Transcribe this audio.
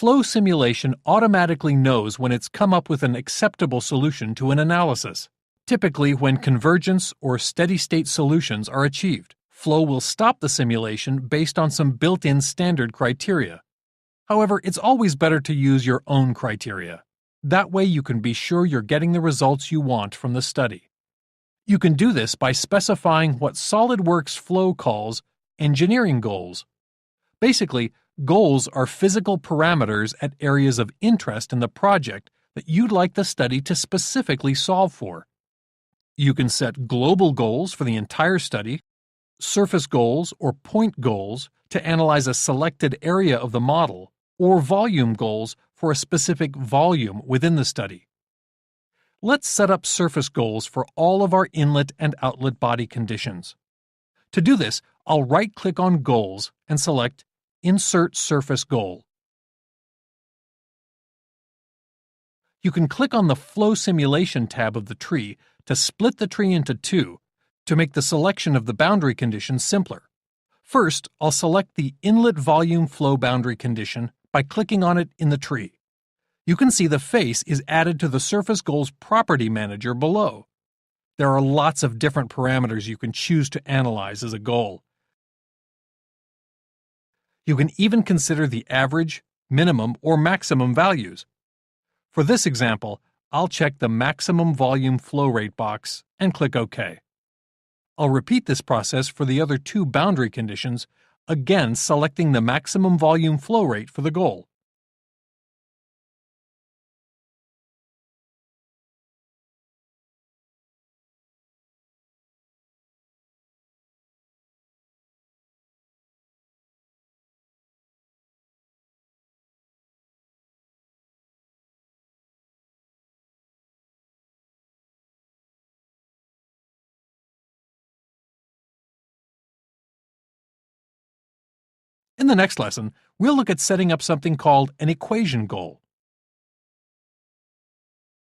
Flow simulation automatically knows when it's come up with an acceptable solution to an analysis. Typically, when convergence or steady-state solutions are achieved, Flow will stop the simulation based on some built-in standard criteria. However, it's always better to use your own criteria. That way you can be sure you're getting the results you want from the study. You can do this by specifying what SolidWorks Flow calls engineering goals. Basically, goals are physical parameters at areas of interest in the project that you'd like the study to specifically solve for. You can set global goals for the entire study, surface goals or point goals to analyze a selected area of the model, or volume goals for a specific volume within the study. Let's set up surface goals for all of our inlet and outlet body conditions. To do this, I'll right-click on Goals and select Insert Surface Goal. You can click on the Flow Simulation tab of the tree to split the tree into two to make the selection of the boundary conditions simpler. First, I'll select the Inlet Volume Flow boundary condition by clicking on it in the tree. You can see the face is added to the Surface Goals Property Manager below. There are lots of different parameters you can choose to analyze as a goal. You can even consider the average, minimum, or maximum values. For this example, I'll check the Maximum Volume Flow Rate box and click OK. I'll repeat this process for the other two boundary conditions, again selecting the maximum volume flow rate for the goal. In the next lesson, we'll look at setting up something called an equation goal.